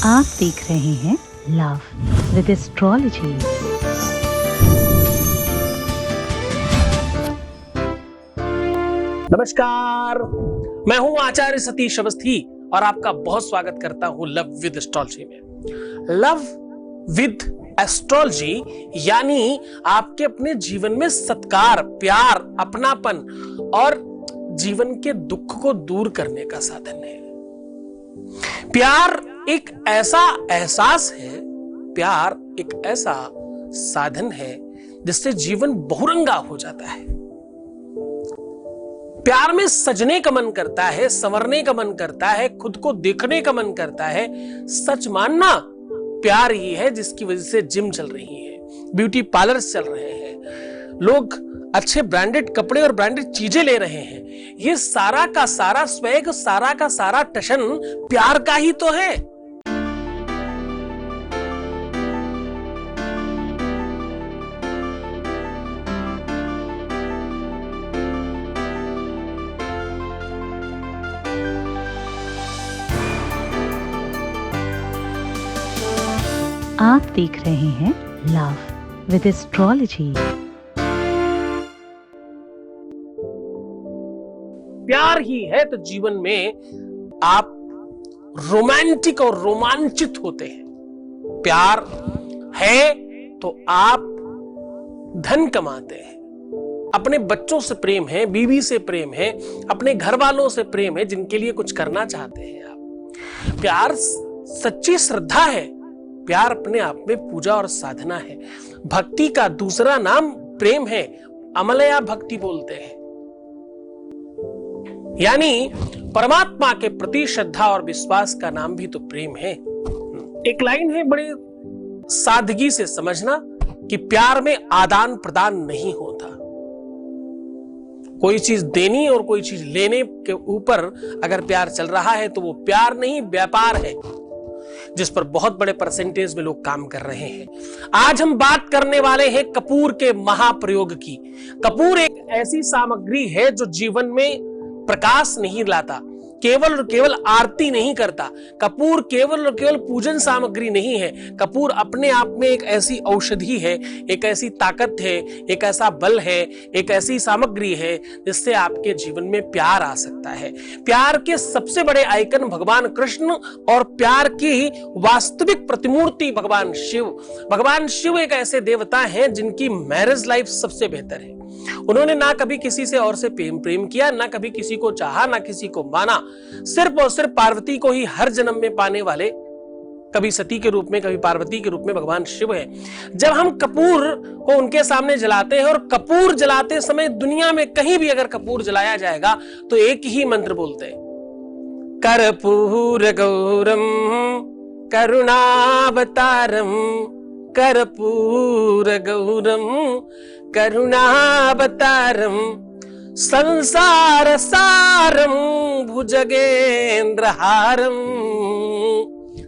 आप देख रहे हैं लव विद एस्ट्रोलॉजी। नमस्कार, मैं हूं आचार्य सतीश अवस्थी और आपका बहुत स्वागत करता हूं लव विद एस्ट्रोलॉजी में। लव विद एस्ट्रोलॉजी यानी आपके अपने जीवन में सत्कार, प्यार, अपनापन और जीवन के दुख को दूर करने का साधन है। प्यार एक ऐसा एहसास है, प्यार एक ऐसा साधन है जिससे जीवन बहुरंगा हो जाता है। प्यार में सजने का मन करता है, संवरने का मन करता है, खुद को देखने का मन करता है। सच मानना प्यार ही है जिसकी वजह से जिम चल रही है, ब्यूटी पार्लर्स चल रहे हैं, लोग अच्छे ब्रांडेड कपड़े और ब्रांडेड चीजें ले रहे हैं। ये सारा का सारा स्वैग, सारा का सारा टशन प्यार का ही तो है। आप देख रहे हैं लव विद एस्ट्रोलॉजी। प्यार ही है तो जीवन में आप रोमांटिक और रोमांचित होते हैं। प्यार है तो आप धन कमाते हैं, अपने बच्चों से प्रेम है, बीवी से प्रेम है, अपने घर वालों से प्रेम है जिनके लिए कुछ करना चाहते हैं आप। प्यार सच्ची श्रद्धा है, प्यार अपने आप में पूजा और साधना है। भक्ति का दूसरा नाम प्रेम है, अमलया भक्ति बोलते हैं। यानी परमात्मा के प्रति श्रद्धा और विश्वास का नाम भी तो प्रेम है। एक लाइन है, बड़े सादगी से समझना कि प्यार में आदान प्रदान नहीं होता। कोई चीज देनी और कोई चीज लेने के ऊपर अगर प्यार चल रहा है तो वो प्यार नहीं, व्यापार है, जिस पर बहुत बड़े परसेंटेज में लोग काम कर रहे हैं। आज हम बात करने वाले हैं कपूर के महाप्रयोग की। कपूर एक ऐसी सामग्री है जो जीवन में प्रकाश नहीं लाता, केवल और केवल आरती नहीं करता। कपूर केवल और केवल पूजन सामग्री नहीं है। कपूर अपने आप में एक ऐसी औषधि है, एक ऐसी ताकत है, एक ऐसा बल है, एक ऐसी सामग्री है जिससे आपके जीवन में प्यार आ सकता है। प्यार के सबसे बड़े आइकन भगवान कृष्ण और प्यार की वास्तविक प्रतिमूर्ति भगवान शिव। भगवान शिव एक ऐसे देवता हैं जिनकी मैरिज लाइफ सबसे बेहतर है। उन्होंने ना कभी किसी से और से प्रेम किया, ना कभी किसी को चाहा, ना किसी को माना। सिर्फ और सिर्फ पार्वती को ही हर जन्म में पाने वाले, कभी सती के रूप में, कभी पार्वती के रूप में भगवान शिव है। जब हम कपूर को उनके सामने जलाते हैं, और कपूर जलाते समय दुनिया में कहीं भी अगर कपूर जलाया जाएगा तो एक ही मंत्र बोलते हैं, कर्पूर गौरम करुणावतारम, कर्पूर गौरम करुणावतारम, संसार सारम भुजगेन्द्रहारम,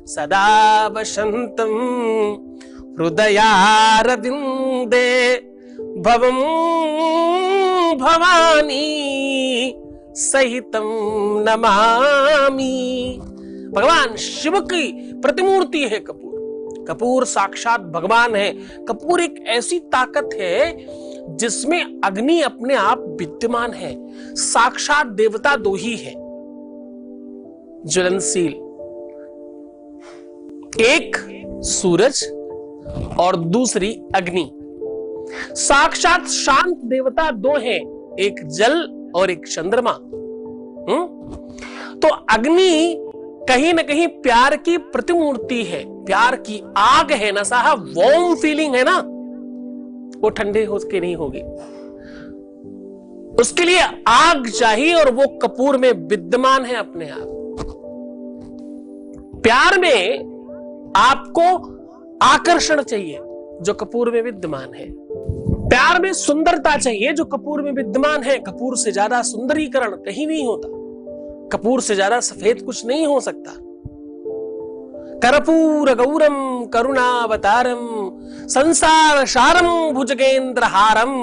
सदा वसंतम हृदयारविंदे, भवम भवानी सहितम नमामि। भगवान शिव की प्रतिमूर्ति है कपूर। कपूर साक्षात भगवान है। कपूर एक ऐसी ताकत है जिसमें अग्नि अपने आप विद्यमान है। साक्षात देवता दो ही है ज्वलनशील, एक सूरज और दूसरी अग्नि। साक्षात शांत देवता दो हैं, एक जल और एक चंद्रमा। तो अग्नि कहीं ना कहीं प्यार की प्रतिमूर्ति है, प्यार की आग है ना साहब, वार्म फीलिंग है ना, वो ठंडे होके नहीं होगी। उसके लिए आग चाहिए और वो कपूर में विद्यमान है अपने आप। प्यार में आपको आकर्षण चाहिए जो कपूर में विद्यमान है। प्यार में सुंदरता चाहिए जो कपूर में विद्यमान है। कपूर से ज्यादा सुंदरीकरण कहीं नहीं होता, कपूर से ज्यादा सफेद कुछ नहीं हो सकता। कर्पूर गौरम करुणावतारम, संसार सारम भुजगेन्द्रहारम,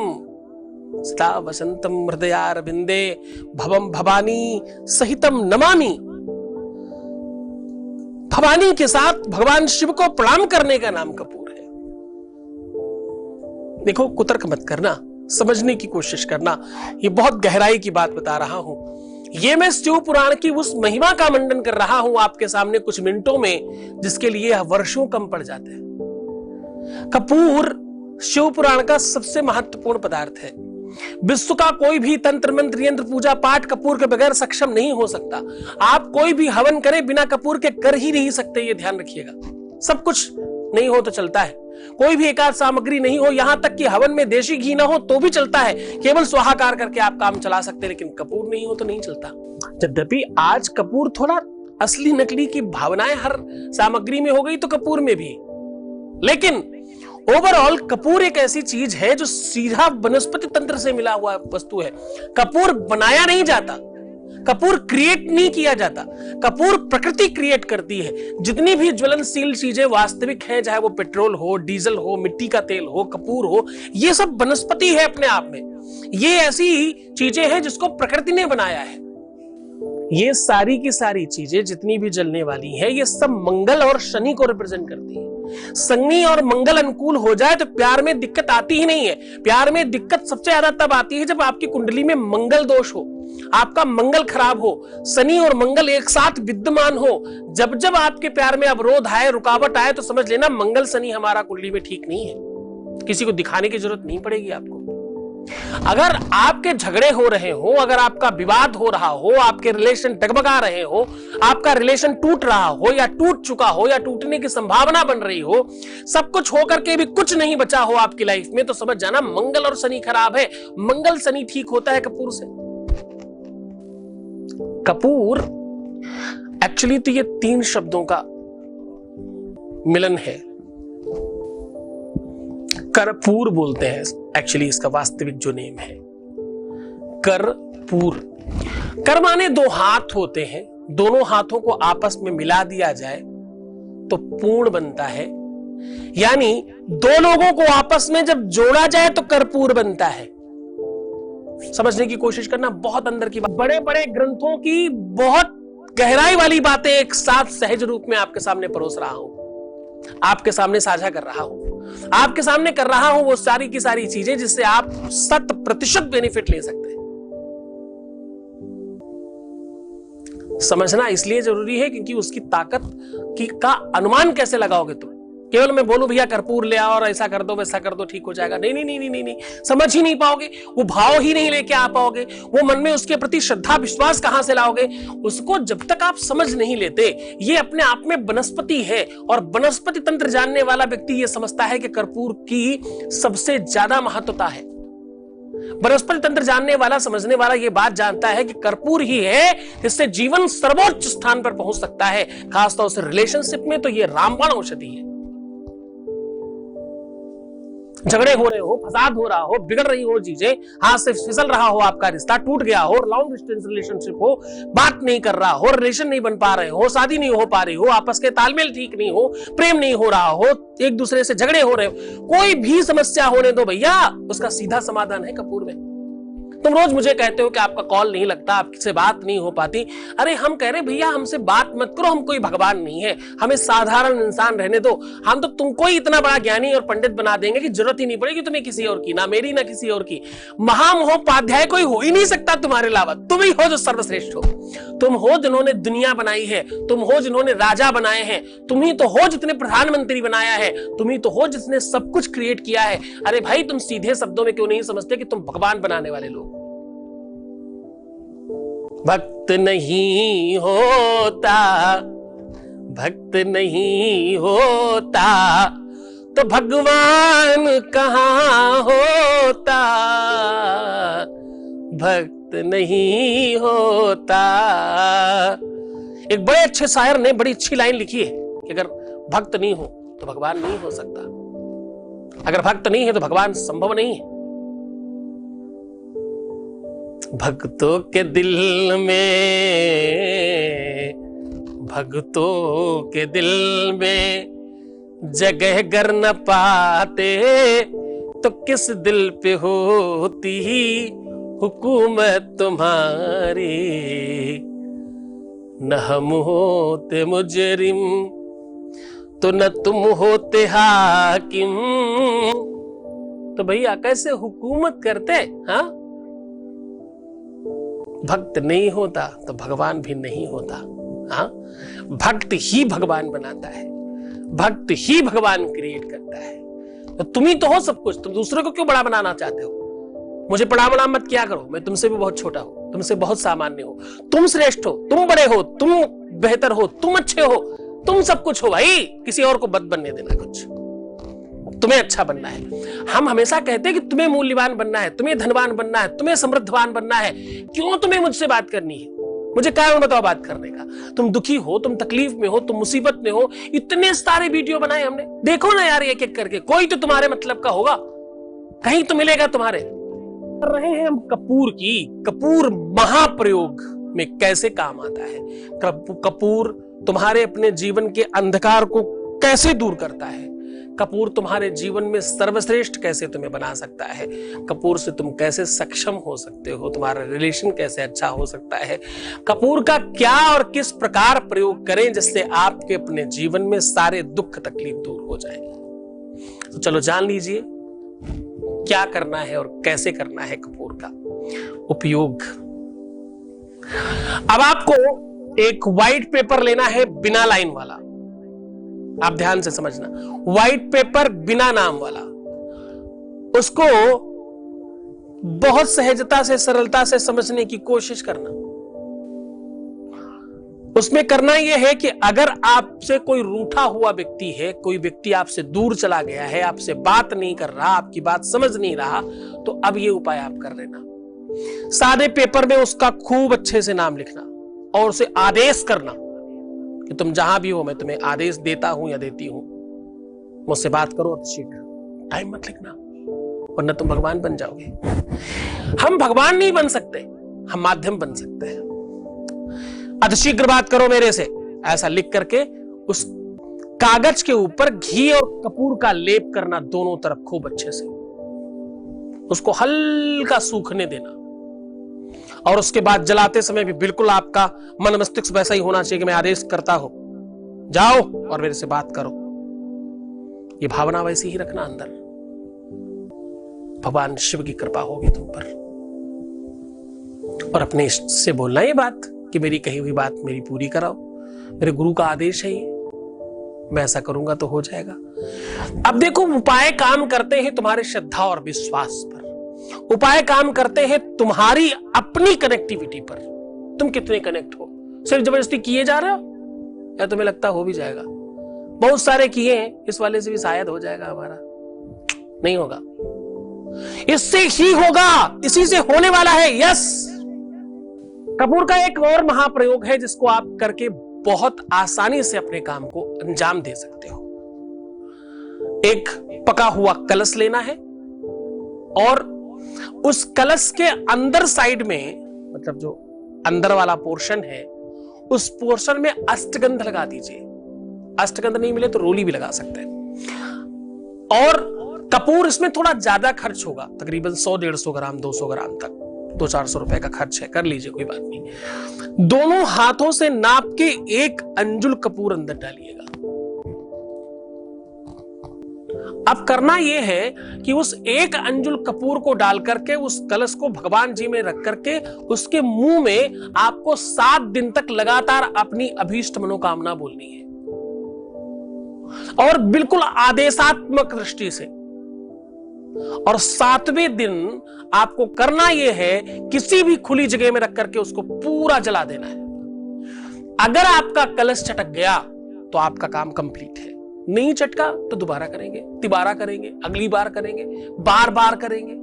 सदा वसंतम हृदयारविंदे, भवम भवानी सहितम नमामि। भवानी के साथ भगवान शिव को प्रणाम करने का नाम कपूर है। देखो, कुतर्क मत करना, समझने की कोशिश करना। ये बहुत गहराई की बात बता रहा हूं। ये मैं शिव पुराण की उस महिमा का मंडन कर रहा हूं आपके सामने कुछ मिनटों में, जिसके लिए वर्षों कम पड़ जाते हैं। कपूर शिव पुराण का सबसे महत्वपूर्ण पदार्थ है। विश्व का कोई भी तंत्र मंत्र यंत्र पूजा पाठ कपूर के बगैर सक्षम नहीं हो सकता। आप कोई भी हवन करें बिना कपूर के कर ही नहीं सकते, ये ध्यान रखिएगा। सब कुछ नहीं हो तो चलता है, कोई भी एकाध सामग्री नहीं हो, यहां तक कि हवन में देशी घी ना हो तो भी चलता है, केवल स्वाहाकार करके आप काम चला सकते हैं, लेकिन कपूर नहीं हो तो नहीं चलता। यद्यपि आज कपूर थोड़ा असली नकली की भावनाएं हर सामग्री में हो गई तो कपूर में भी, लेकिन ओवरऑल कपूर एक ऐसी चीज है जो सीधा वनस्पति तंत्र से मिला हुआ वस्तु है। कपूर बनाया नहीं जाता, कपूर क्रिएट नहीं किया जाता, कपूर प्रकृति क्रिएट करती है। जितनी भी ज्वलनशील चीजें वास्तविक हैं, चाहे वो पेट्रोल हो, डीजल हो, मिट्टी का तेल हो, कपूर हो, ये सब वनस्पति है अपने आप में। ये ऐसी चीजें हैं जिसको प्रकृति ने बनाया है। ये सारी की सारी चीजें जितनी भी जलने वाली है, ये सब मंगल और शनि को रिप्रेजेंट करती है। शनि और मंगल अनुकूल हो जाए तो प्यार में दिक्कत आती ही नहीं है। प्यार में दिक्कत सबसे ज्यादा तब आती है जब आपकी कुंडली में मंगल दोष हो, आपका मंगल खराब हो, शनि और मंगल एक साथ विद्यमान हो। जब जब आपके प्यार में अवरोध आए, रुकावट आए, तो समझ लेना मंगल शनि हमारा कुंडली में ठीक नहीं है। किसी को दिखाने की जरूरत नहीं पड़ेगी आपको। अगर आपके झगड़े हो रहे हो, अगर आपका विवाद हो रहा हो, आपके रिलेशन डगमगा रहे हो, आपका रिलेशन टूट रहा हो या टूट चुका हो या टूटने की संभावना बन रही हो, सब कुछ होकर के भी कुछ नहीं बचा हो आपकी लाइफ में, तो समझ जाना मंगल और शनि खराब है। मंगल शनि ठीक होता है कपूर से। कपूर एक्चुअली तो ये 3 शब्दों का मिलन है। कर्पूर बोलते हैं एक्चुअली, इसका वास्तविक जो नेम है कर्पूर। कर माने 2 हाथ होते हैं, दोनों हाथों को आपस में मिला दिया जाए तो पूर्ण बनता है। यानी 2 लोगों को आपस में जब जोड़ा जाए तो कर्पूर बनता है। समझने की कोशिश करना, बहुत अंदर की बात, बड़े बड़े ग्रंथों की बहुत गहराई वाली बातें एक साथ सहज रूप में आपके सामने परोस रहा हूं, आपके सामने साझा कर रहा हूं, आपके सामने कर रहा हूं वो सारी की सारी चीजें जिससे आप 100% बेनिफिट ले सकते हैं। समझना इसलिए जरूरी है क्योंकि उसकी ताकत का अनुमान कैसे लगाओगे तुम? केवल मैं बोलूं भैया कर्पूर ले आओ और ऐसा कर दो वैसा कर दो ठीक हो जाएगा, नहीं नहीं नहीं नहीं नहीं, समझ ही नहीं पाओगे, वो भाव ही नहीं लेके आ पाओगे, वो मन में उसके प्रति श्रद्धा विश्वास कहां से लाओगे उसको जब तक आप समझ नहीं लेते। ये अपने आप में वनस्पति है और वनस्पति तंत्र जानने वाला व्यक्ति ये समझता है कि कर्पूर की सबसे ज्यादा महत्वता है। वनस्पति तंत्र जानने वाला, समझने वाला ये बात जानता है कि कर्पूर ही है जिससे जीवन सर्वोच्च स्थान पर पहुंच सकता है। खासतौर से रिलेशनशिप में तो ये रामबाण औषधि है। झगड़े हो रहे हो, फसाद हो रहा हो, बिगड़ रही हो चीजें, हाथ से फिसल रहा हो, आपका रिश्ता टूट गया हो, लॉन्ग डिस्टेंस रिलेशनशिप हो, बात नहीं कर रहा हो, रिलेशन नहीं बन पा रहे हो, शादी नहीं हो पा रही हो, आपस के तालमेल ठीक नहीं हो, प्रेम नहीं हो रहा हो, एक दूसरे से झगड़े हो रहे हो, कोई भी समस्या होने दो भैया, उसका सीधा समाधान है कपूर में। तुम रोज मुझे कहते हो कि आपका कॉल नहीं लगता, आपसे बात नहीं हो पाती। अरे हम कह रहे भैया हमसे बात मत करो, हम कोई भगवान नहीं है, हमें साधारण इंसान रहने दो। हम तो तुमको ही इतना बड़ा ज्ञानी और पंडित बना देंगे कि जरूरत ही नहीं पड़ेगी तुम्हें किसी और की, ना मेरी ना किसी और की। महामहोपाध्याय कोई हो ही नहीं सकता तुम्हारे अलावा, तुम ही हो जो सर्वश्रेष्ठ हो। तुम हो जिन्होंने दुनिया बनाई है, तुम हो जिन्होंने राजा बनाए हैं, तुम ही तो हो जितने प्रधानमंत्री बनाया है, तुम ही तो हो जिसने सब कुछ क्रिएट किया है। अरे भाई तुम सीधे शब्दों में क्यों नहीं समझते कि तुम भगवान बनाने वाले लोग? भक्त नहीं होता, भक्त नहीं होता तो भगवान कहां होता, भक्त नहीं होता। एक बड़े अच्छे शायर ने बड़ी अच्छी लाइन लिखी है कि अगर भक्त नहीं हो तो भगवान नहीं हो सकता, अगर भक्त नहीं है तो भगवान संभव नहीं है। भक्तों के दिल में, भक्तों के दिल में जगह गर न पाते तो किस दिल पे होती हुकूमत तुम्हारी। न हम होते मुजरिम तो न तुम होते हाकिम। तो भैया कैसे हुकूमत करते? हाँ, भक्त नहीं होता तो भगवान भी नहीं होता। हाँ, भक्त ही भगवान बनाता है, भक्त ही भगवान क्रिएट करता है। तो तुम ही तो हो सब कुछ, तुम दूसरे को क्यों बड़ा बनाना चाहते हो? मुझे बड़ा मत किया करो, मैं तुमसे भी बहुत छोटा हूं, तुमसे बहुत सामान्य हो। तुम श्रेष्ठ हो, तुम बड़े हो, तुम बेहतर हो, तुम अच्छे हो, तुम सब कुछ हो भाई। किसी और को बद बनने देना, कुछ तुम्हें अच्छा बनना है। हम हमेशा कहते हैं कि तुम्हें मूल्यवान बनना है, तुम्हें धनवान बनना है, तुम्हें समृद्धवान बनना है। क्यों तुम्हें मुझसे बात करनी है? मुझे कारण बताओ बात करने का। तुम दुखी हो, तुम तकलीफ में हो, तुम मुसीबत में हो। इतने सारे वीडियो बनाए हमने, देखो ना यार एक एक करके। कोई तो तुम्हारे मतलब का होगा, कहीं तो मिलेगा तुम्हारे। कर रहे हैं हम कपूर महाप्रयोग में कैसे काम आता है। कपूर तुम्हारे अपने जीवन के अंधकार को कैसे दूर करता है। कपूर तुम्हारे जीवन में सर्वश्रेष्ठ कैसे तुम्हें बना सकता है। कपूर से तुम कैसे सक्षम हो सकते हो, तुम्हारा रिलेशन कैसे अच्छा हो सकता है। कपूर का क्या और किस प्रकार प्रयोग करें जिससे आपके अपने जीवन में सारे दुख तकलीफ दूर हो जाए। तो चलो जान लीजिए क्या करना है और कैसे करना है कपूर का उपयोग। अब आपको एक व्हाइट पेपर लेना है बिना लाइन वाला। आप ध्यान से समझना, व्हाइट पेपर बिना नाम वाला। उसको बहुत सहजता से, सरलता से समझने की कोशिश करना। उसमें करना यह है कि अगर आपसे कोई रूठा हुआ व्यक्ति है, कोई व्यक्ति आपसे दूर चला गया है, आपसे बात नहीं कर रहा, आपकी बात समझ नहीं रहा, तो अब यह उपाय आप कर लेना। सादे पेपर में उसका खूब अच्छे से नाम लिखना और उसे आदेश करना कि तुम जहां भी हो मैं तुम्हें आदेश देता हूं या देती हूं, मुझसे बात करो शीघ्र। टाइम मत लिखना वरना तुम भगवान बन जाओगे। हम भगवान नहीं बन सकते, हम माध्यम बन सकते हैं। अतिशीघ्र बात करो मेरे से, ऐसा लिख करके उस कागज के ऊपर घी और कपूर का लेप करना दोनों तरफ खूब अच्छे से। उसको हल्का सूखने देना और उसके बाद जलाते समय भी बिल्कुल आपका मन मस्तिष्क वैसा ही होना चाहिए कि मैं आदेश करता हूं, जाओ और मेरे से बात करो। ये भावना वैसी ही रखना अंदर। भगवान शिव की कृपा होगी तुम पर। और अपने इष्ट से बोलना ये बात कि मेरी कही हुई बात मेरी पूरी कराओ, मेरे गुरु का आदेश है ये, मैं ऐसा करूंगा तो हो जाएगा। अब देखो, उपाय काम करते हैं तुम्हारे श्रद्धा और विश्वास पर। उपाय काम करते हैं तुम्हारी अपनी कनेक्टिविटी पर। तुम कितने कनेक्ट हो। सिर्फ जबरदस्ती किए जा रहे हो या तुम्हें लगता हो भी जाएगा। बहुत सारे किए हैं, इस वाले से भी शायद हो जाएगा, हमारा नहीं होगा। इससे ही होगा, इसी से होने वाला है। यस, कपूर का एक और महाप्रयोग है जिसको आप करके बहुत आसानी से अपने काम को अंजाम दे सकते हो। एक पका हुआ कलश लेना है और उस कलश के अंदर साइड में, मतलब जो अंदर वाला पोर्शन है, उस पोर्शन में अष्टगंध लगा दीजिए। अष्टगंध नहीं मिले तो रोली भी लगा सकते हैं। और कपूर इसमें थोड़ा ज्यादा खर्च होगा, तकरीबन 100-150 ग्राम 200 ग्राम तक 200-400 रुपए का खर्च है, कर लीजिए, कोई बात नहीं। दोनों हाथों से नाप के 1 अंजुल कपूर अंदर डालिएगा। अब करना यह है कि उस 1 अंजुल कपूर को डाल करके उस कलश को भगवान जी में रख करके उसके मुंह में आपको 7 दिन तक लगातार अपनी अभीष्ट मनोकामना बोलनी है और बिल्कुल आदेशात्मक दृष्टि से। और 7वें दिन आपको करना यह है, किसी भी खुली जगह में रख करके उसको पूरा जला देना है। अगर आपका कलश चटक गया तो आपका काम कंप्लीट है, नहीं चटका तो दोबारा करेंगे, तिबारा करेंगे, अगली बार करेंगे, बार बार करेंगे।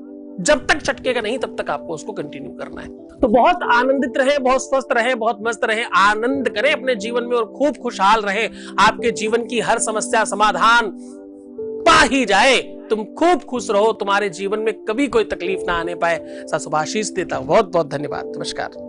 जब तक चटकेगा नहीं तब तक आपको उसको कंटिन्यू करना है। तो बहुत आनंदित रहे, बहुत स्वस्थ रहे, बहुत मस्त रहे, आनंद करें अपने जीवन में और खूब खुशहाल रहे। आपके जीवन की हर समस्या समाधान पा ही जाए। तुम खूब खुश रहो, तुम्हारे जीवन में कभी कोई तकलीफ ना आने पाए। शुभाशीष देता हूं। बहुत बहुत धन्यवाद। नमस्कार।